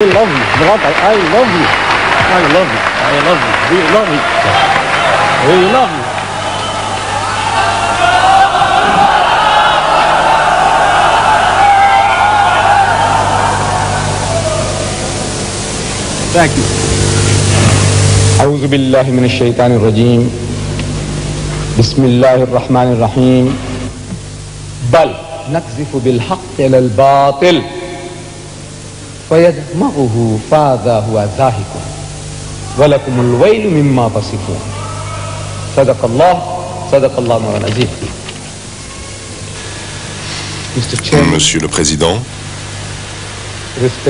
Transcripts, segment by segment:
I love you, brother. I love you. I love you. I love you. We love each other. We love you. Thank you. أعوذ بالله من الشيطان الرجيم. بسم الله الرحمن الرحيم. بل نقذف بالحق على الباطل فيدمغه فإذا هو زاهق ولكم الويل مما تصفون. صدق الله مولانا العظيم. Monsieur le Président,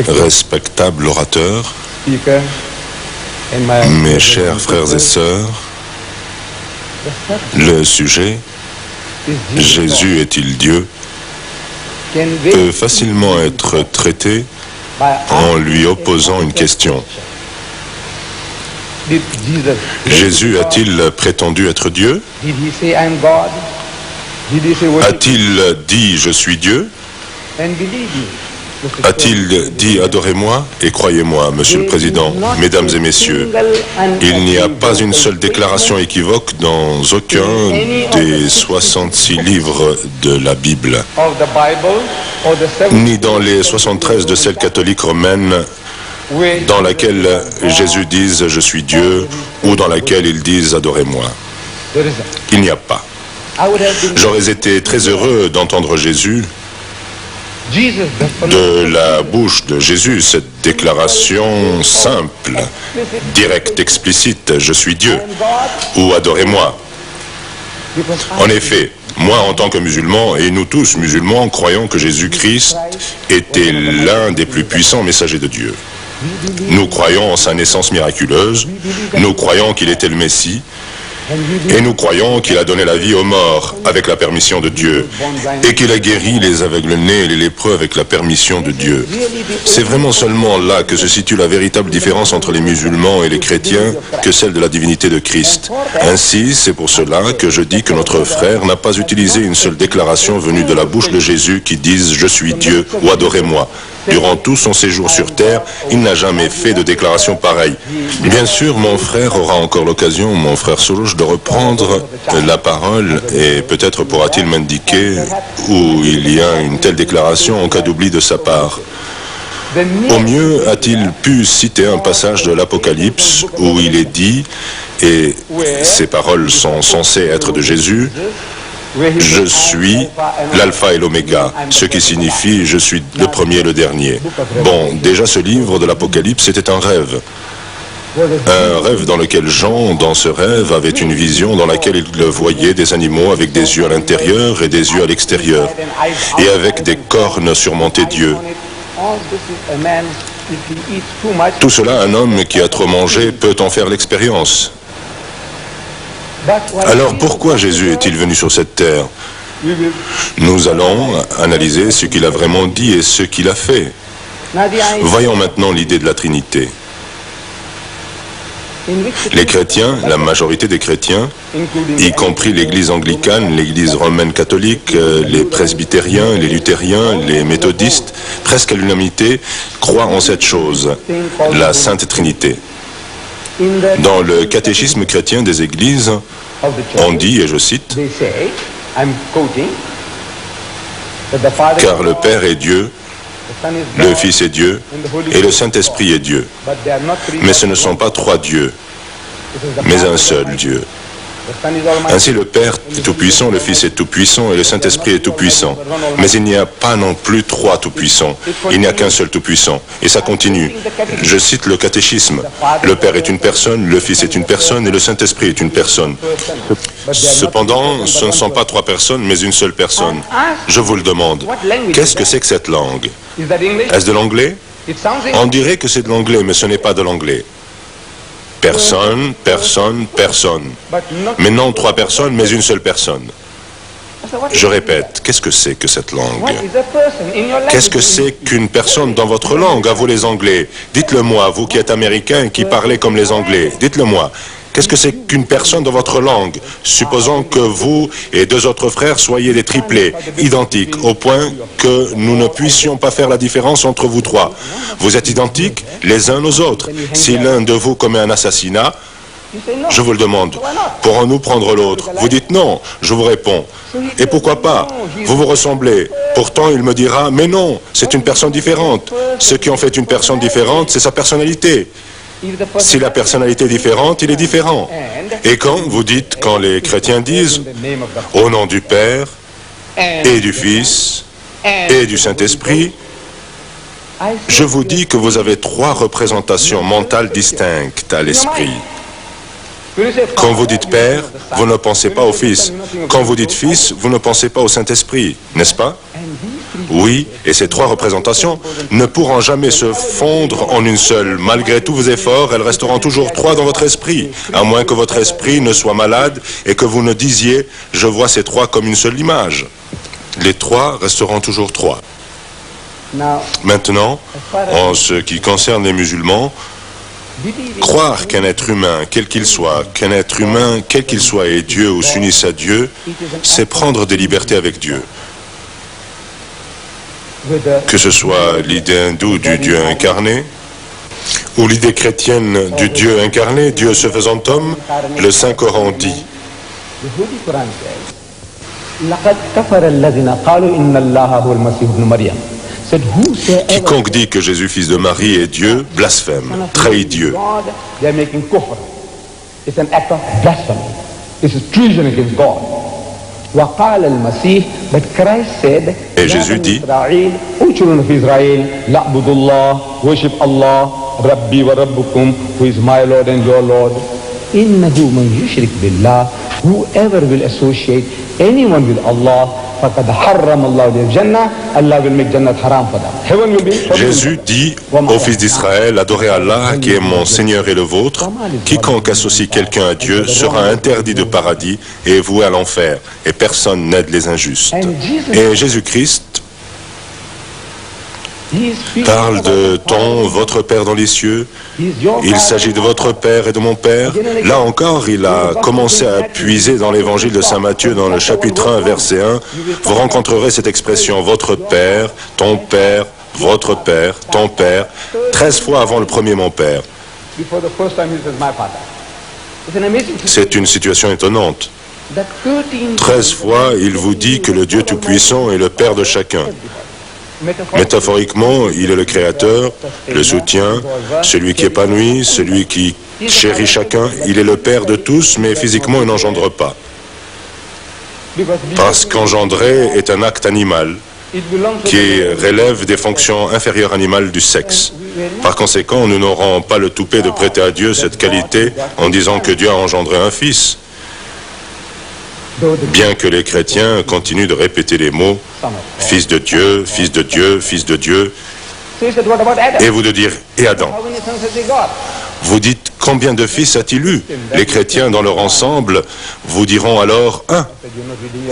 respectable orateur, mes chers frères et sœurs, le sujet « Jésus est-il Dieu ?» peut facilement être traité en lui opposant une question. Jésus a-t-il prétendu être Dieu? A-t-il dit « Je suis Dieu » A-t-il dit « Adorez-moi et croyez-moi », Monsieur le Président, Mesdames et Messieurs, il n'y a pas une seule déclaration équivoque dans aucun des 66 livres de la Bible, ni dans les 73 de celle catholique romaine, dans laquelle Jésus dise « Je suis Dieu » ou dans laquelle ils disent « Adorez-moi ». Il n'y a pas. J'aurais été très heureux d'entendre Jésus de la bouche de Jésus, cette déclaration simple, directe, explicite, « Je suis Dieu » ou « Adorez-moi ». En effet, moi en tant que musulman, et nous tous musulmans, croyons que Jésus-Christ était l'un des plus puissants messagers de Dieu. Nous croyons en sa naissance miraculeuse, nous croyons qu'il était le Messie, et nous croyons qu'il a donné la vie aux morts avec la permission de Dieu et qu'il a guéri les aveugles-nés et les lépreux avec la permission de Dieu. C'est vraiment seulement là que se situe la véritable différence entre les musulmans et les chrétiens que celle de la divinité de Christ. Ainsi, c'est pour cela que je dis que notre frère n'a pas utilisé une seule déclaration venue de la bouche de Jésus qui dise « Je suis Dieu » ou « Adorez-moi ». Durant tout son séjour sur terre, il n'a jamais fait de déclaration pareille. Bien sûr, mon frère aura encore l'occasion, mon frère Solouche, de reprendre la parole et peut-être pourra-t-il m'indiquer où il y a une telle déclaration en cas d'oubli de sa part. Au mieux, a-t-il pu citer un passage de l'Apocalypse où il est dit, et ces paroles sont censées être de Jésus, « Je suis l'alpha et l'oméga », ce qui signifie « je suis le premier et le dernier ». Bon, déjà ce livre de l'Apocalypse, c'était un rêve. Un rêve dans lequel Jean, dans ce rêve, avait une vision dans laquelle il voyait des animaux avec des yeux à l'intérieur et des yeux à l'extérieur, et avec des cornes surmontées d'yeux. Tout cela, un homme qui a trop mangé peut en faire l'expérience. Alors pourquoi Jésus est-il venu sur cette terre? Nous allons analyser ce qu'il a vraiment dit et ce qu'il a fait. Voyons maintenant l'idée de la Trinité. Les chrétiens, la majorité des chrétiens, y compris l'Église anglicane, l'Église romaine catholique, les presbytériens, les luthériens, les méthodistes, presque à l'unanimité, croient en cette chose, la Sainte Trinité. Dans le catéchisme chrétien des églises, on dit, et je cite, « Car le Père est Dieu, le Fils est Dieu, et le Saint-Esprit est Dieu. Mais ce ne sont pas trois dieux, mais un seul Dieu. Ainsi le Père est tout-puissant, le Fils est tout-puissant et le Saint-Esprit est tout-puissant. Mais il n'y a pas non plus trois tout-puissants. Il n'y a qu'un seul tout-puissant. Et ça continue. Je cite le catéchisme. Le Père est une personne, le Fils est une personne et le Saint-Esprit est une personne. Cependant, ce ne sont pas trois personnes, mais une seule personne. Je vous le demande. Qu'est-ce que c'est que cette langue? Est-ce de l'anglais? On dirait que c'est de l'anglais, mais ce n'est pas de l'anglais. Personne, personne, personne. Mais non trois personnes, mais une seule personne. Je répète, qu'est-ce que c'est que cette langue? Qu'est-ce que c'est qu'une personne dans votre langue, à vous les Anglais? Dites-le moi, vous qui êtes Américains et qui parlez comme les Anglais. Dites-le moi. Qu'est-ce que c'est qu'une personne dans votre langue? Supposons que vous et deux autres frères soyez des triplés, identiques, au point que nous ne puissions pas faire la différence entre vous trois. Vous êtes identiques les uns aux autres. Si l'un de vous commet un assassinat, je vous le demande, pourrons-nous prendre l'autre? Vous dites non, je vous réponds. Et pourquoi pas? Vous vous ressemblez. Pourtant, il me dira, mais non, c'est une personne différente. Ce qui en fait une personne différente, c'est sa personnalité. Si la personnalité est différente, il est différent. Et quand les chrétiens disent, au nom du Père, et du Fils, et du Saint-Esprit, je vous dis que vous avez trois représentations mentales distinctes à l'esprit. Quand vous dites Père, vous ne pensez pas au Fils. Quand vous dites Fils, vous ne pensez pas au Saint-Esprit, n'est-ce pas? Oui, et ces trois représentations ne pourront jamais se fondre en une seule. Malgré tous vos efforts, elles resteront toujours trois dans votre esprit, à moins que votre esprit ne soit malade et que vous ne disiez « je vois ces trois comme une seule image ». Les trois resteront toujours trois. Maintenant, en ce qui concerne les musulmans, croire qu'un être humain, quel qu'il soit, est Dieu ou s'unisse à Dieu, c'est prendre des libertés avec Dieu. Que ce soit l'idée hindoue du Dieu incarné, ou l'idée chrétienne du Dieu incarné, Dieu se faisant homme, le Saint-Coran dit. Quiconque dit que Jésus, fils de Marie, est Dieu, blasphème, trahit Dieu. Et Jésus dit, whoever will associate anyone with Allah, فقد حرم الله الجنة, Allah will make Jannat haram for them. Heaven will be Jésus dit aux fils d'Israël, adorez Allah qui est mon Seigneur et le vôtre. Quiconque associe quelqu'un à Dieu sera interdit de paradis et voué à l'enfer. Et personne n'aide les injustes. Et Jésus-Christ parle de ton, votre Père dans les cieux. Il s'agit de votre Père et de mon Père. Là encore, il a commencé à puiser dans l'évangile de Saint Matthieu, dans le chapitre 1, verset 1. Vous rencontrerez cette expression, votre Père, ton Père, votre Père, ton Père, 13 fois avant le premier mon Père. C'est une situation étonnante. 13 fois, il vous dit que le Dieu Tout-Puissant est le Père de chacun. Métaphoriquement, il est le créateur, le soutien, celui qui épanouit, celui qui chérit chacun. Il est le père de tous, mais physiquement, il n'engendre pas. Parce qu'engendrer est un acte animal qui relève des fonctions inférieures animales du sexe. Par conséquent, nous n'aurons pas le toupet de prêter à Dieu cette qualité en disant que Dieu a engendré un fils. Bien que les chrétiens continuent de répéter les mots « Fils de Dieu, Fils de Dieu, Fils de Dieu », et vous de dire « Et Adam ». Vous dites « Combien de fils a-t-il eu » Les chrétiens dans leur ensemble vous diront alors « Un ».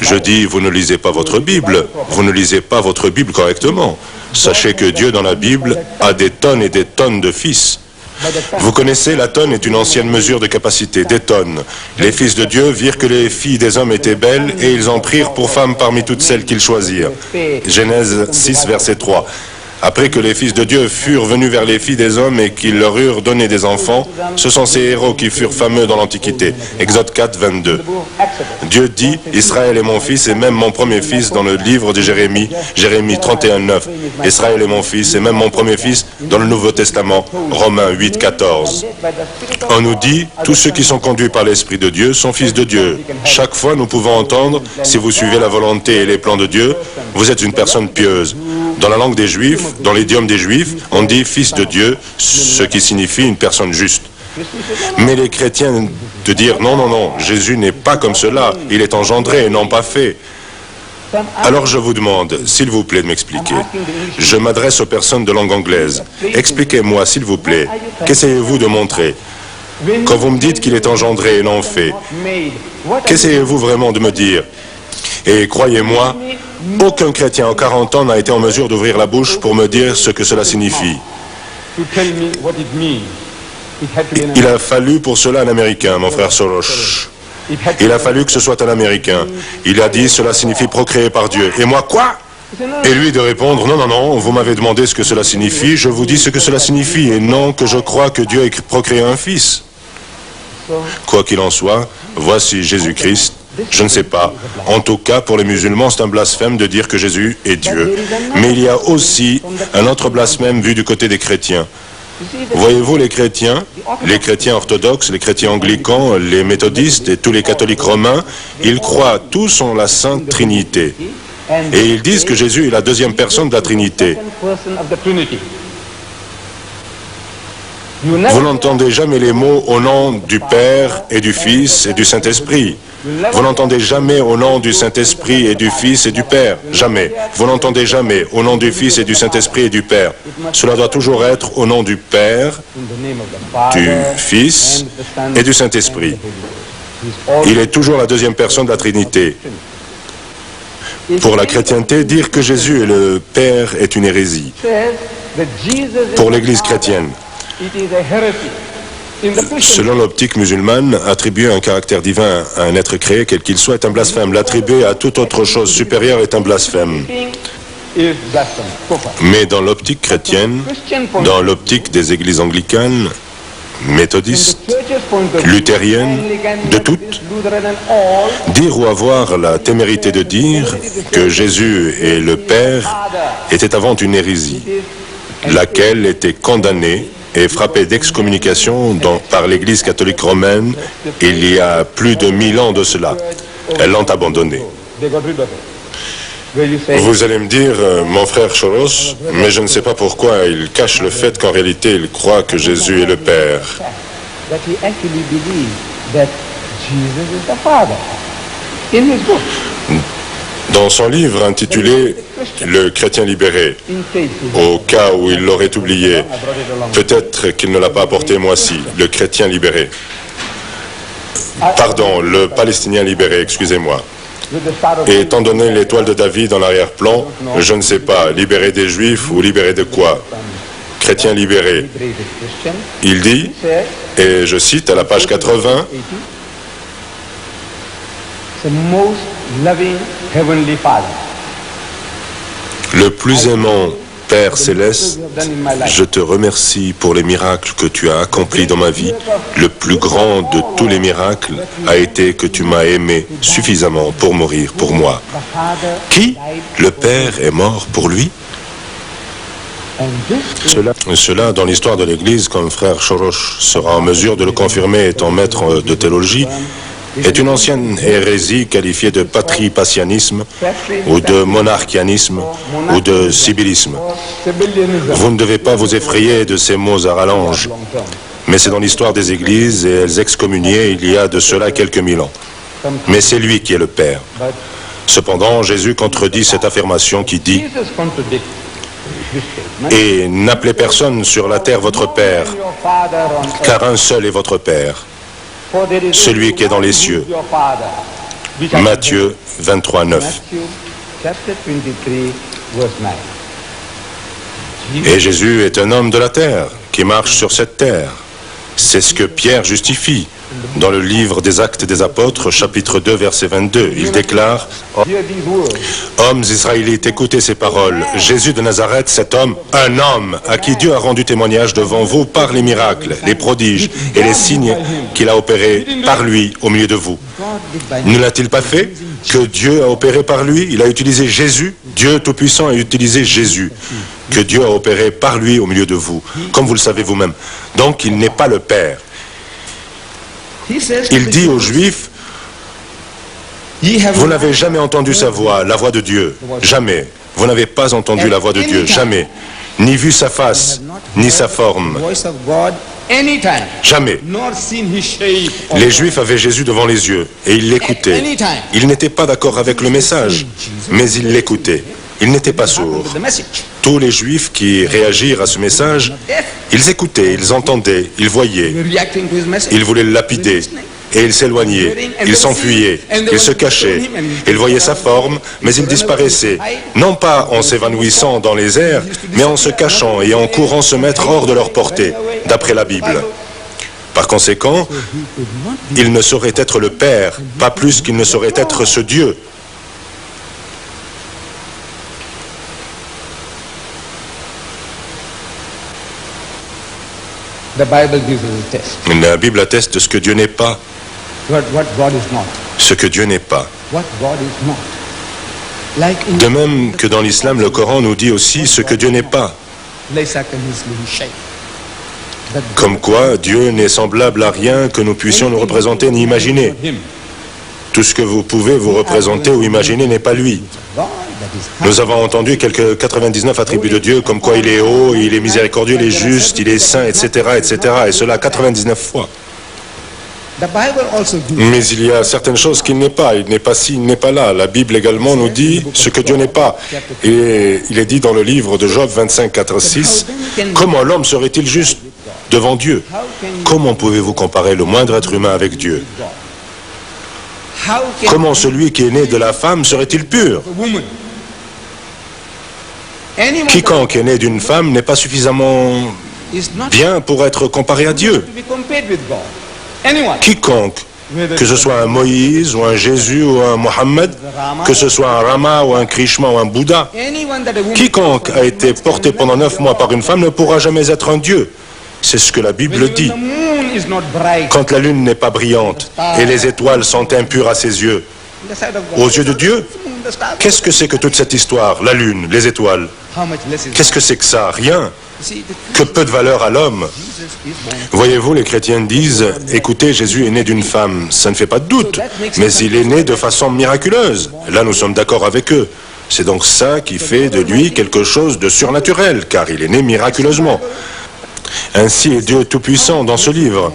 Je dis « Vous ne lisez pas votre Bible, vous ne lisez pas votre Bible correctement. Sachez que Dieu dans la Bible a des tonnes et des tonnes de fils. » Vous connaissez, la tonne est une ancienne mesure de capacité, des tonnes. Les fils de Dieu virent que les filles des hommes étaient belles et ils en prirent pour femmes parmi toutes celles qu'ils choisirent. Genèse 6, verset 3. Après que les fils de Dieu furent venus vers les filles des hommes et qu'ils leur eurent donné des enfants, ce sont ces héros qui furent fameux dans l'Antiquité. Exode 4, 22. Dieu dit, Israël est mon fils et même mon premier fils dans le livre de Jérémie, Jérémie 31, 9. Israël est mon fils et même mon premier fils dans le Nouveau Testament, Romains 8, 14. On nous dit, tous ceux qui sont conduits par l'Esprit de Dieu sont fils de Dieu. Chaque fois, nous pouvons entendre, si vous suivez la volonté et les plans de Dieu, vous êtes une personne pieuse. Dans la langue des Juifs, dans l'idiome des Juifs, on dit fils de Dieu, ce qui signifie une personne juste. Mais les chrétiens de dire non, non, non, Jésus n'est pas comme cela, il est engendré et non pas fait. Alors je vous demande, s'il vous plaît, de m'expliquer. Je m'adresse aux personnes de langue anglaise. Expliquez-moi, s'il vous plaît, qu'essayez-vous de montrer? Quand vous me dites qu'il est engendré et non fait, qu'essayez-vous vraiment de me dire? Et croyez-moi, aucun chrétien en 40 ans n'a été en mesure d'ouvrir la bouche pour me dire ce que cela signifie. Il a fallu pour cela un Américain, mon frère Soros. Il a fallu que ce soit un Américain. Il a dit, cela signifie procréer par Dieu. Et moi, quoi? Et lui de répondre, non, non, non, vous m'avez demandé ce que cela signifie, je vous dis ce que cela signifie, et non que je crois que Dieu ait procréé un fils. Quoi qu'il en soit, voici Jésus-Christ. Je ne sais pas. En tout cas, pour les musulmans, c'est un blasphème de dire que Jésus est Dieu. Mais il y a aussi un autre blasphème vu du côté des chrétiens. Voyez-vous, les chrétiens orthodoxes, les chrétiens anglicans, les méthodistes et tous les catholiques romains, ils croient tous en la Sainte Trinité. Et ils disent que Jésus est la deuxième personne de la Trinité. Vous n'entendez jamais les mots au nom du Père et du Fils et du Saint-Esprit. Vous n'entendez jamais au nom du Saint-Esprit et du Fils et du Père. Jamais. Vous n'entendez jamais au nom du Fils et du Saint-Esprit et du Père. Cela doit toujours être au nom du Père, du Fils et du Saint-Esprit. Il est toujours la deuxième personne de la Trinité. Pour la chrétienté, dire que Jésus est le Père est une hérésie. Pour l'Église chrétienne, selon l'optique musulmane, attribuer un caractère divin à un être créé, quel qu'il soit, est un blasphème. L'attribuer à toute autre chose supérieure est un blasphème. Mais dans l'optique chrétienne, dans l'optique des églises anglicanes, méthodistes, luthériennes, de toutes, dire ou avoir la témérité de dire que Jésus est le Père était avant une hérésie, laquelle était condamnée et frappée d'excommunication par l'Église catholique romaine il y a plus de 1000 ans de cela. Elles l'ont abandonnée. Vous allez me dire, mon frère Soros, mais je ne sais pas pourquoi il cache le fait qu'en réalité il croit que Jésus est le Père. Dans son livre intitulé « Le chrétien libéré », au cas où il l'aurait oublié, peut-être qu'il ne l'a pas apporté moi-ci, le chrétien libéré. Pardon, le palestinien libéré, excusez-moi. Et étant donné l'étoile de David en arrière-plan, je ne sais pas, libéré des Juifs ou libéré de quoi? Chrétien libéré. Il dit, et je cite à la page 80, le plus aimant Père céleste, je te remercie pour les miracles que tu as accomplis dans ma vie. Le plus grand de tous les miracles a été que tu m'as aimé suffisamment pour mourir pour moi. Qui? Le Père est mort pour lui? Cela, dans l'histoire de l'Église, comme frère Soros sera en mesure de le confirmer étant maître de théologie, est une ancienne hérésie qualifiée de patripassianisme ou de monarchianisme ou de sibyllisme. Vous ne devez pas vous effrayer de ces mots à rallonge, mais c'est dans l'histoire des églises et elles excommuniaient il y a de cela quelques 1000 ans. Mais c'est lui qui est le Père. Cependant, Jésus contredit cette affirmation qui dit « Et n'appelez personne sur la terre votre Père, car un seul est votre Père, celui qui est dans les cieux. » Matthieu 23, 9. Et Jésus est un homme de la terre, qui marche sur cette terre. C'est ce que Pierre justifie dans le livre des Actes des Apôtres, chapitre 2, verset 22. Il déclare « Hommes israélites, écoutez ces paroles. Jésus de Nazareth, cet homme, un homme à qui Dieu a rendu témoignage devant vous par les miracles, les prodiges et les signes qu'il a opérés par lui au milieu de vous. Ne l'a-t-il pas fait? Que Dieu a opéré par lui? Il a utilisé Jésus. Dieu Tout-Puissant a utilisé Jésus, que Dieu a opéré par lui au milieu de vous, comme vous le savez vous-même. Donc il n'est pas le Père. Il dit aux Juifs, vous n'avez jamais entendu sa voix, la voix de Dieu, jamais. Vous n'avez pas entendu la voix de Dieu, jamais. Ni vu sa face, ni sa forme. Jamais. Les Juifs avaient Jésus devant les yeux et ils l'écoutaient. Ils n'étaient pas d'accord avec le message, mais ils l'écoutaient. Ils n'étaient pas sourds. Tous les Juifs qui réagirent à ce message, ils écoutaient, ils entendaient, ils voyaient. Ils voulaient le lapider et ils s'éloignaient, ils s'enfuyaient, ils se cachaient. Ils voyaient sa forme, mais il disparaissait. Non pas en s'évanouissant dans les airs, mais en se cachant et en courant se mettre hors de leur portée, d'après la Bible. Par conséquent, il ne saurait être le Père, pas plus qu'il ne saurait être ce Dieu. La Bible atteste ce que Dieu n'est pas. Ce que Dieu n'est pas. De même que dans l'islam, le Coran nous dit aussi ce que Dieu n'est pas. Comme quoi, Dieu n'est semblable à rien que nous puissions nous représenter ni imaginer. Tout ce que vous pouvez vous représenter ou imaginer n'est pas lui. Nous avons entendu quelques 99 attributs de Dieu, comme quoi il est haut, il est miséricordieux, il est juste, il est saint, etc., etc., et cela 99 fois. Mais il y a certaines choses qu'il n'est pas. Il n'est pas ci, il n'est pas là. La Bible également nous dit ce que Dieu n'est pas. Et il est dit dans le livre de Job 25, 4, 6, « Comment l'homme serait-il juste devant Dieu? Comment pouvez-vous comparer le moindre être humain avec Dieu? Comment celui qui est né de la femme serait-il pur? Quiconque est né d'une femme n'est pas suffisamment bien pour être comparé à Dieu. Quiconque, que ce soit un Moïse ou un Jésus ou un Mohammed, que ce soit un Rama ou un Krishna ou un Bouddha, quiconque a été porté pendant 9 mois par une femme ne pourra jamais être un Dieu. C'est ce que la Bible dit. Quand la lune n'est pas brillante et les étoiles sont impures à ses yeux, aux yeux de Dieu, qu'est-ce que c'est que toute cette histoire? La lune, les étoiles, qu'est-ce que c'est que ça? Rien. Que peu de valeur à l'homme. Voyez-vous, les chrétiens disent, écoutez, Jésus est né d'une femme. Ça ne fait pas de doute, mais il est né de façon miraculeuse. Là, nous sommes d'accord avec eux. C'est donc ça qui fait de lui quelque chose de surnaturel, car il est né miraculeusement. Ainsi est Dieu Tout-Puissant dans ce livre.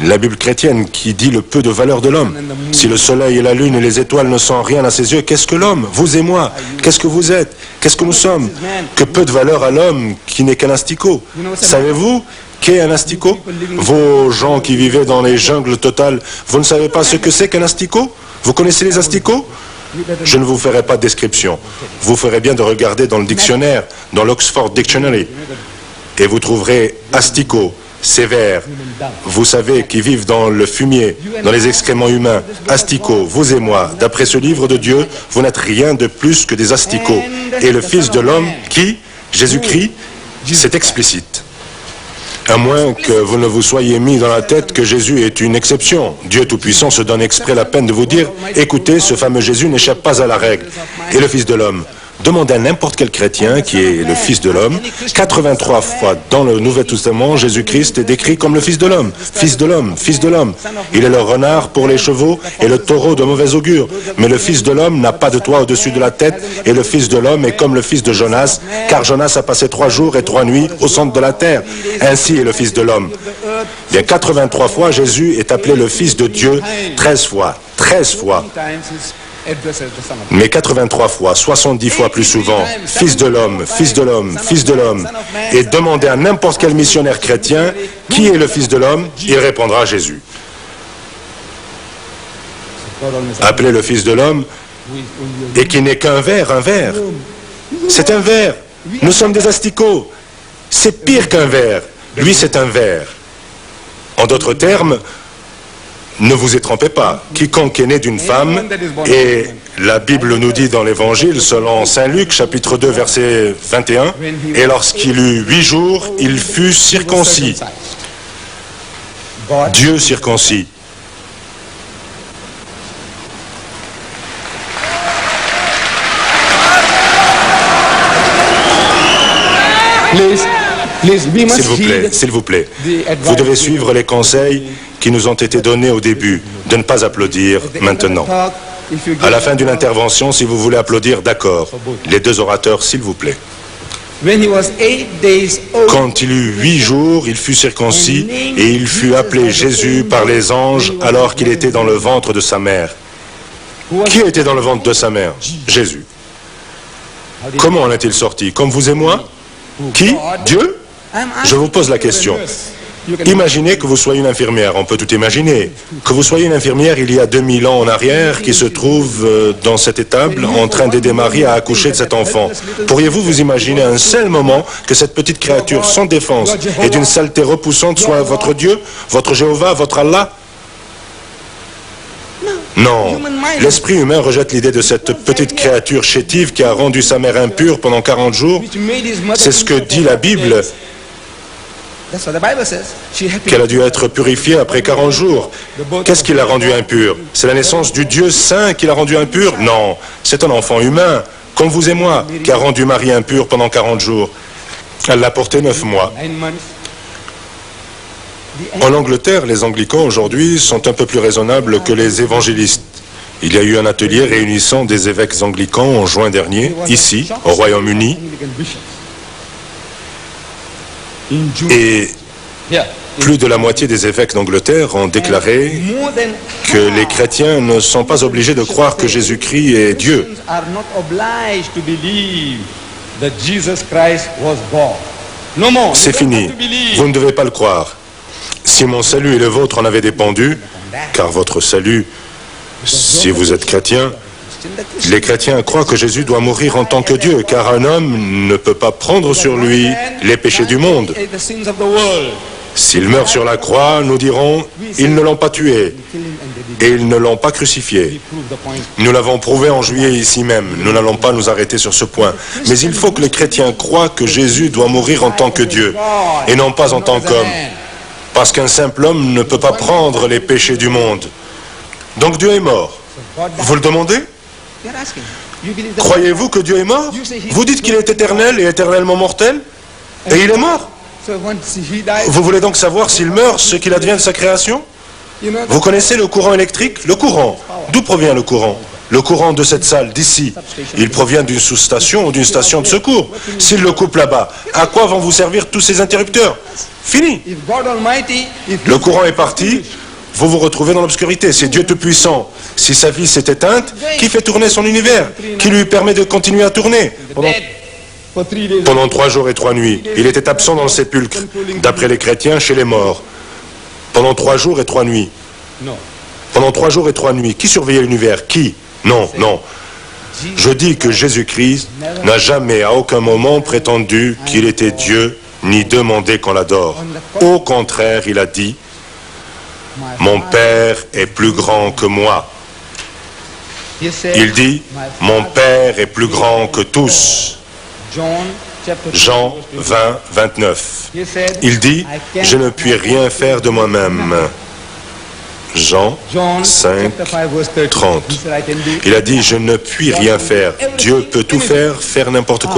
La Bible chrétienne qui dit le peu de valeur de l'homme. Si le soleil et la lune et les étoiles ne sont rien à ses yeux, qu'est-ce que l'homme? Vous et moi, qu'est-ce que vous êtes? Qu'est-ce que nous sommes? Que peu de valeur à l'homme qui n'est qu'un asticot. Savez-vous qu'est un asticot? Vos gens qui vivaient dans les jungles totales, vous ne savez pas ce que c'est qu'un asticot? Vous connaissez les asticots? Je ne vous ferai pas de description. Vous ferez bien de regarder dans le dictionnaire, dans l'Oxford Dictionary, et vous trouverez asticot. Sévères, vous savez, qui vivent dans le fumier, dans les excréments humains, asticots, vous et moi, d'après ce livre de Dieu, vous n'êtes rien de plus que des asticots. Et le Fils de l'homme, qui, Jésus-Christ, c'est explicite. À moins que vous ne vous soyez mis dans la tête que Jésus est une exception. Dieu Tout-Puissant se donne exprès la peine de vous dire, écoutez, ce fameux Jésus n'échappe pas à la règle. Et le Fils de l'homme, demandez à n'importe quel chrétien qui est le Fils de l'homme. 83 fois dans le Nouveau Testament, Jésus-Christ est décrit comme le Fils de l'homme. Fils de l'homme, Fils de l'homme. Il est le renard pour les chevaux et le taureau de mauvais augure. Mais le Fils de l'homme n'a pas de toit au-dessus de la tête et le Fils de l'homme est comme le fils de Jonas, car Jonas a passé 3 jours et 3 nuits au centre de la terre. Ainsi est le Fils de l'homme. Bien 83 fois, Jésus est appelé le Fils de Dieu, 13 fois. 13 fois. Mais 83 fois, 70 fois plus souvent, Fils de l'homme, Fils de l'homme, Fils de l'homme. Et demandez à n'importe quel missionnaire chrétien, qui est le Fils de l'homme, il répondra Jésus. Appelez le Fils de l'homme, et qui n'est qu'un ver, un ver. C'est un ver. Nous sommes des asticots. C'est pire qu'un ver. Lui, c'est un ver. En d'autres termes, ne vous y trompez pas. Quiconque est né d'une femme, et la Bible nous dit dans l'Évangile, selon Saint Luc, chapitre 2, verset 21, et lorsqu'il eut 8 jours, il fut circoncis. Dieu circoncis. S'il vous plaît, vous devez suivre les conseils qui nous ont été donnés au début, de ne pas applaudir maintenant. À la fin d'une intervention, si vous voulez applaudir, d'accord. Les 2 orateurs, s'il vous plaît. Quand il eut 8 jours, il fut circoncis et il fut appelé Jésus par les anges alors qu'il était dans le ventre de sa mère. Qui était dans le ventre de sa mère? Jésus. Comment en est-il sorti? Comme vous et moi? Qui? Dieu? Je vous pose la question. Imaginez que vous soyez une infirmière, on peut tout imaginer. Que vous soyez une infirmière il y a 2000 ans en arrière qui se trouve dans cette étable en train d'aider Marie à accoucher de cet enfant. Pourriez-vous vous imaginer un seul moment que cette petite créature sans défense et d'une saleté repoussante soit votre Dieu, votre Jéhovah, votre Allah? Non, l'esprit humain rejette l'idée de cette petite créature chétive qui a rendu sa mère impure pendant 40 jours. C'est ce que dit la Bible, qu'elle a dû être purifiée après 40 jours. Qu'est-ce qui l'a rendue impure? C'est la naissance du Dieu saint qui l'a rendue impure? Non, c'est un enfant humain, comme vous et moi, qui a rendu Marie impure pendant 40 jours. Elle l'a porté 9 mois. En Angleterre, les anglicans aujourd'hui sont un peu plus raisonnables que les évangélistes. Il y a eu un atelier réunissant des évêques anglicans en juin dernier, ici, au Royaume-Uni. Et plus de la moitié des évêques d'Angleterre ont déclaré que les chrétiens ne sont pas obligés de croire que Jésus-Christ est Dieu. C'est fini. Vous ne devez pas le croire. Si mon salut et le vôtre en avaient dépendu, car votre salut, si vous êtes chrétien, les chrétiens croient que Jésus doit mourir en tant que Dieu, car un homme ne peut pas prendre sur lui les péchés du monde. S'il meurt sur la croix, nous dirons, ils ne l'ont pas tué et ils ne l'ont pas crucifié. Nous l'avons prouvé en juillet ici même, nous n'allons pas nous arrêter sur ce point. Mais il faut que les chrétiens croient que Jésus doit mourir en tant que Dieu et non pas en tant qu'homme. Parce qu'un simple homme ne peut pas prendre les péchés du monde. Donc Dieu est mort. Vous le demandez? Croyez-vous que Dieu est mort? Vous dites qu'il est éternel et éternellement mortel? Et il est mort? Vous voulez donc savoir s'il meurt, ce qu'il advient de sa création? Vous connaissez le courant électrique? Le courant. D'où provient le courant? Le courant de cette salle, d'ici. Il provient d'une sous-station ou d'une station de secours. S'il le coupe là-bas, à quoi vont vous servir tous ces interrupteurs? Fini. Le courant est parti, vous vous retrouvez dans l'obscurité. C'est Dieu Tout-Puissant. Si sa vie s'est éteinte, qui fait tourner son univers? Qui lui permet de continuer à tourner? Pendant 3 jours et 3 nuits, il était absent dans le sépulcre, d'après les chrétiens, chez les morts. Pendant 3 jours et 3 nuits. Pendant 3 jours et 3 nuits. Qui surveillait l'univers? Qui? Non, non. Je dis que Jésus-Christ n'a jamais, à aucun moment, prétendu qu'il était Dieu, ni demandé qu'on l'adore. Au contraire, il a dit, « Mon Père est plus grand que moi. » Il dit, « Mon Père est plus grand que tous. » Jean 20, 29. Il dit, « Je ne puis rien faire de moi-même. » Jean 5, 30. Il a dit, « Je ne puis rien faire. » Dieu peut tout faire, faire n'importe quoi.